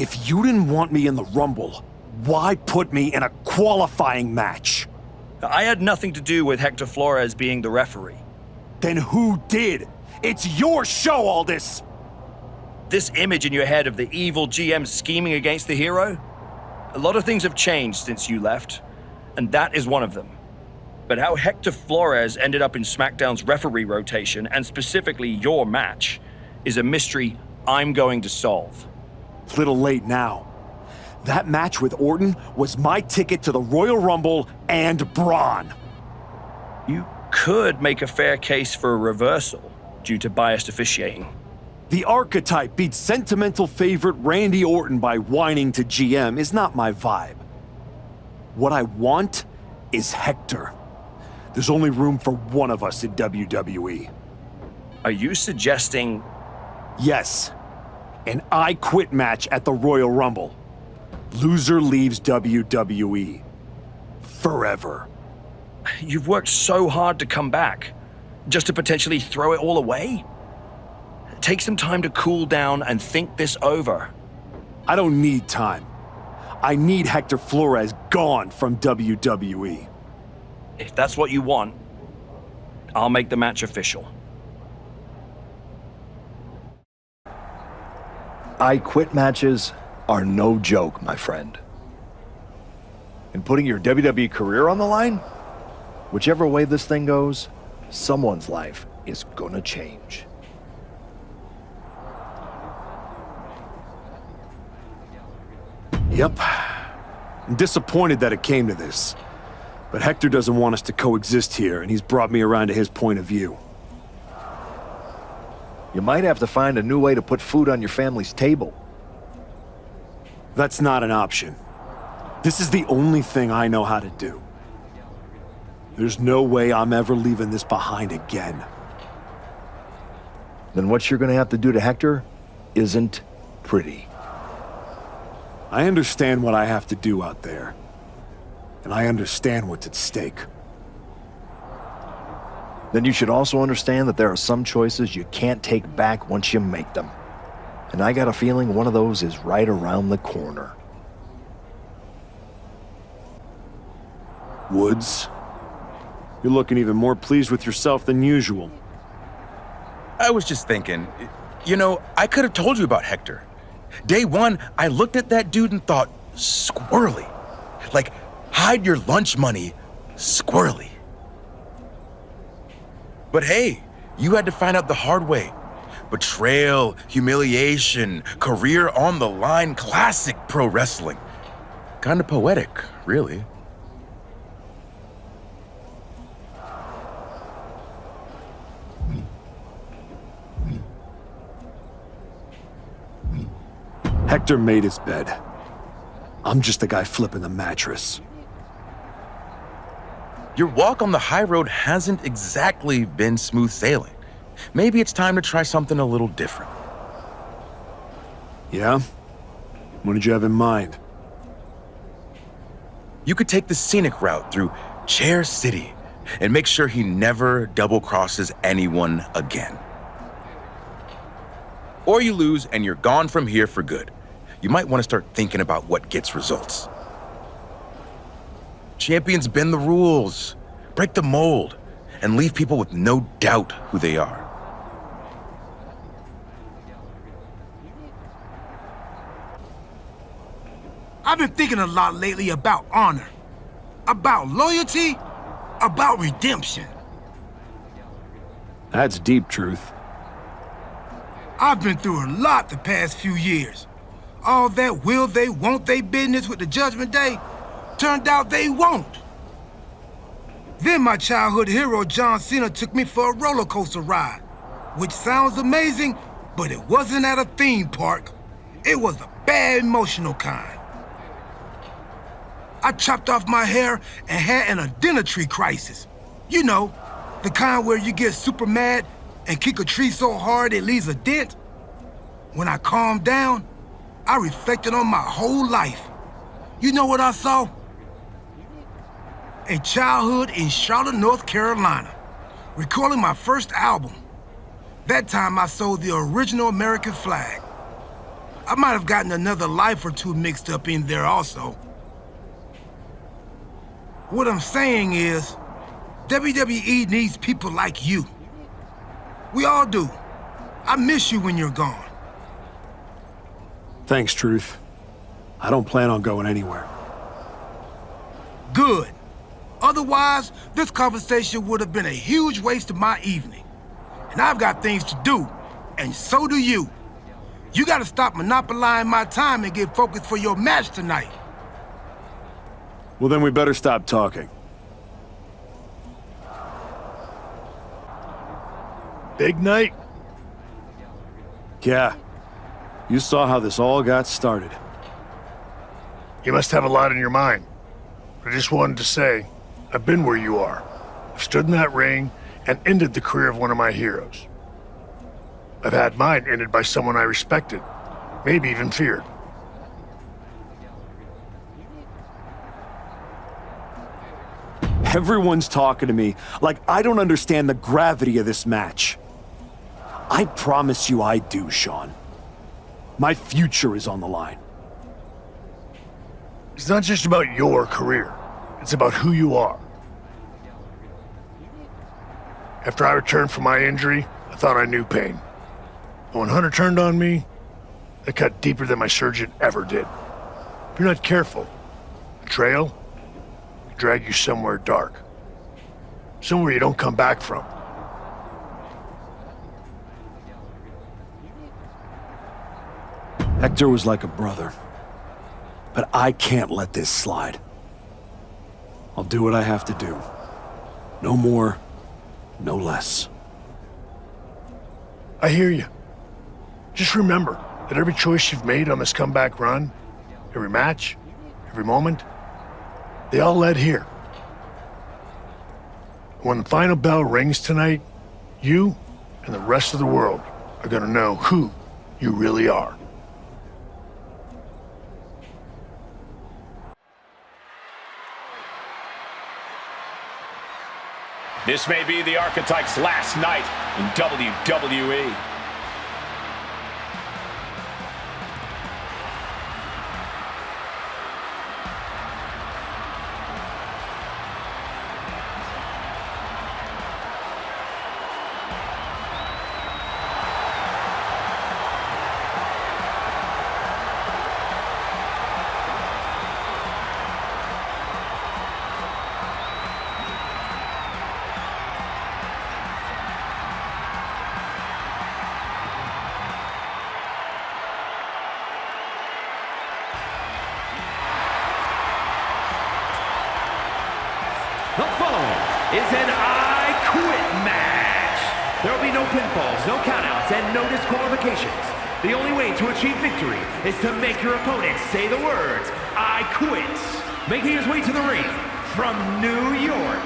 If you didn't want me in the Rumble, why put me in a qualifying match? I had nothing to do with Hector Flores being the referee. Then who did? It's your show, Aldis! This image in your head of the evil GM scheming against the hero? A lot of things have changed since you left, and that is one of them. But how Hector Flores ended up in SmackDown's referee rotation, and specifically your match, is a mystery I'm going to solve. Little late now. That match with Orton was my ticket to the Royal Rumble and Braun. You could make a fair case for a reversal due to biased officiating. The archetype beats sentimental favorite Randy Orton by whining to GM is not my vibe. What I want is Hector. There's only room for one of us in WWE. Are you suggesting... Yes. An I Quit match at the Royal Rumble. Loser leaves WWE. Forever. You've worked so hard to come back, just to potentially throw it all away? Take some time to cool down and think this over. I don't need time. I need Hector Flores gone from WWE. If that's what you want, I'll make the match official. I Quit matches are no joke, my friend. And putting your WWE career on the line? Whichever way this thing goes, someone's life is gonna change. Yep. I'm disappointed that it came to this. But Hector doesn't want us to coexist here, and he's brought me around to his point of view. You might have to find a new way to put food on your family's table. That's not an option. This is the only thing I know how to do. There's no way I'm ever leaving this behind again. Then what you're gonna have to do to Hector isn't pretty. I understand what I have to do out there. And I understand what's at stake. Then you should also understand that there are some choices you can't take back once you make them. And I got a feeling one of those is right around the corner. Woods, you're looking even more pleased with yourself than usual. I was just thinking, you know, I could have told you about Hector. Day one, I looked at that dude and thought, squirrely. Like, hide your lunch money, squirrely. But hey, you had to find out the hard way. Betrayal, humiliation, career on the line, classic pro wrestling. Kinda poetic, really. Hector made his bed. I'm just the guy flipping the mattress. Your walk on the high road hasn't exactly been smooth sailing. Maybe it's time to try something a little different. Yeah? What did you have in mind? You could take the scenic route through Chair City and make sure he never double-crosses anyone again. Or you lose and you're gone from here for good. You might want to start thinking about what gets results. Champions bend the rules, break the mold, and leave people with no doubt who they are. I've been thinking a lot lately about honor, about loyalty, about redemption. That's deep truth. I've been through a lot the past few years. All that will they, won't they business with the Judgment Day turned out they won't. Then my childhood hero John Cena took me for a roller coaster ride, which sounds amazing, but it wasn't at a theme park. It was the bad emotional kind. I chopped off my hair and had an identity crisis. You know, the kind where you get super mad and kick a tree so hard it leaves a dent. When I calmed down, I reflected on my whole life. You know what I saw? A childhood in Charlotte, North Carolina, recording my first album. That time I sold the original American flag. I might have gotten another life or two mixed up in there also. What I'm saying is, WWE needs people like you. We all do. I miss you when you're gone. Thanks, Truth. I don't plan on going anywhere. Good. Otherwise, this conversation would have been a huge waste of my evening. And I've got things to do, and so do you. You gotta stop monopolizing my time and get focused for your match tonight. Well, then we better stop talking. Big night? Yeah. You saw how this all got started. You must have a lot in your mind. I just wanted to say, I've been where you are. I've stood in that ring and ended the career of one of my heroes. I've had mine ended by someone I respected, maybe even feared. Everyone's talking to me like I don't understand the gravity of this match. I promise you I do, Shawn. My future is on the line. It's not just about your career. It's about who you are. After I returned from my injury, I thought I knew pain. But when Hunter turned on me, it cut deeper than my surgeon ever did. If you're not careful, betrayal can drag you somewhere dark. Somewhere you don't come back from. Hector was like a brother. But I can't let this slide. I'll do what I have to do. No more, no less. I hear you. Just remember that every choice you've made on this comeback run, every match, every moment, they all led here. When the final bell rings tonight, you and the rest of the world are gonna know who you really are. This may be the Archetype's last night in WWE. The following is an I Quit match. There will be no pinfalls, no countouts, and no disqualifications. The only way to achieve victory is to make your opponent say the words, I quit. Making his way to the ring from New York,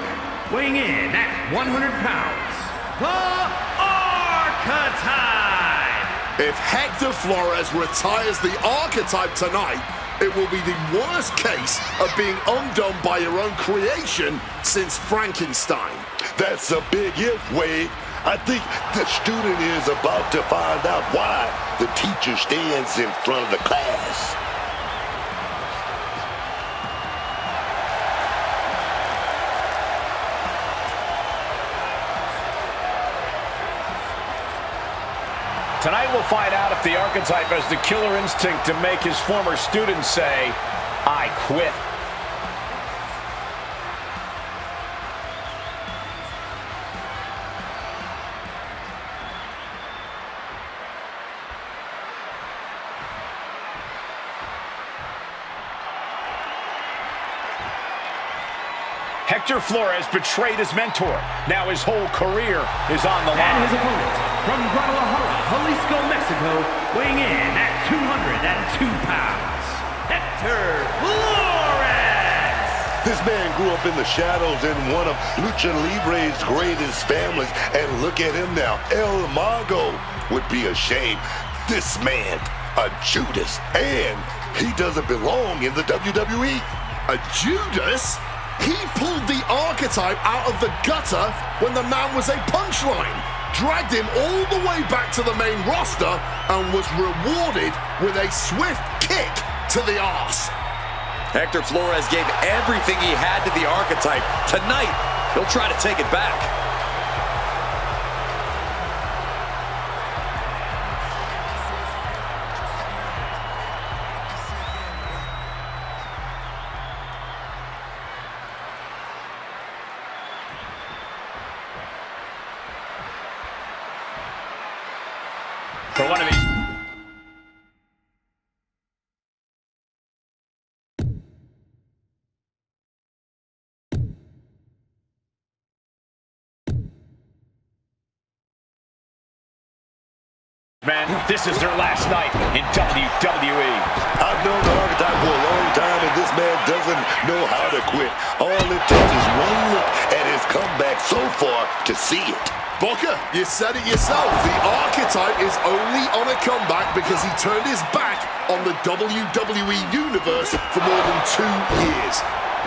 weighing in at 100 pounds, the Archetype. If Hector Flores retires the Archetype tonight, it will be the worst case of being undone by your own creation since Frankenstein. That's a big if, Wade. I think the student is about to find out why the teacher stands in front of the class. Tonight we'll find out if the Archetype has the killer instinct to make his former students say, I quit. Hector Flores betrayed his mentor. Now his whole career is on the line. And his opponent, from Guadalajara, Jalisco, Mexico, weighing in at 202 pounds, Hector Flores! This man grew up in the shadows in one of Lucha Libre's greatest families, and look at him now. El Mago would be ashamed. This man, a Judas, and he doesn't belong in the WWE. A Judas? He pulled the Archetype out of the gutter when the man was a punchline. dragged him all the way back to the main roster and was rewarded with a swift kick to the arse. Hector Flores gave everything he had to the Archetype. Tonight, he'll try to take it back. For one of these. Man, this is their last night in WWE. I've known the Archetype for a long time, and this man doesn't know how to quit. All it takes is one look at his comeback so far to see it. Booker, you said it yourself. The Archetype is only on a comeback because he turned his back on the WWE Universe for more than 2 years.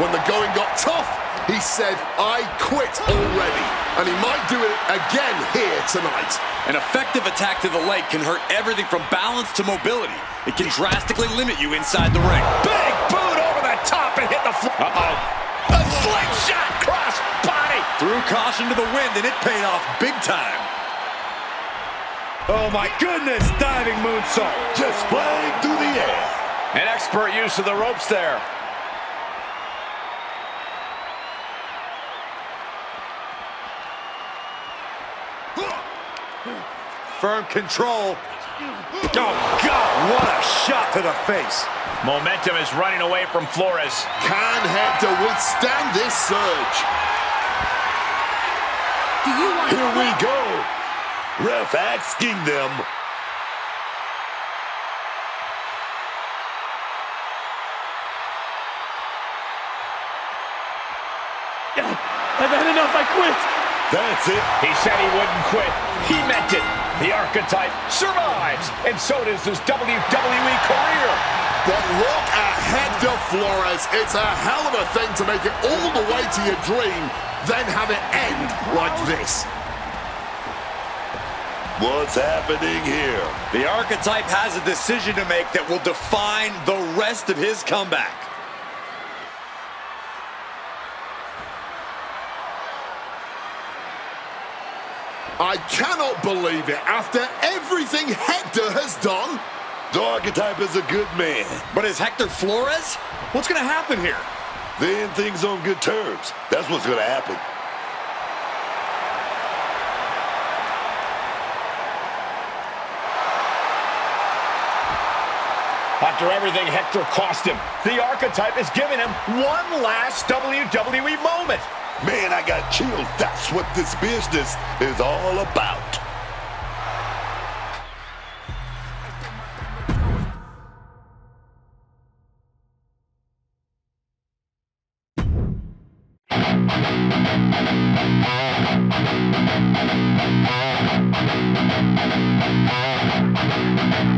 When the going got tough, he said, I quit already. And he might do it again here tonight. An effective attack to the leg can hurt everything from balance to mobility. It can drastically limit you inside the ring. Big boot over the top and hit the floor. Uh-oh. A slingshot cross body. Threw caution to the wind, and it paid off big time. Oh, my goodness. Diving moonsault. Just flying through the air. An expert use of the ropes there. Firm control. Oh, God, what a shot to the face. Momentum is running away from Flores. Can Hector withstand this surge? Do you want Here we go. Ref asking them. I've had enough, I quit. That's it. He said he wouldn't quit. He meant it. The Archetype survives, and so does his WWE career. But look at Hector Flores. It's a hell of a thing to make it all the way to your dream, then have it end like this. What's happening here? The Archetype has a decision to make that will define the rest of his comeback. I cannot believe it. After everything Hector has done, The Archetype is a good man. But is Hector Flores? What's going to happen here? They end things on good terms. That's what's going to happen. After everything Hector cost him, the Archetype is giving him one last WWE moment. Man, I got chills. That's what this business is all about.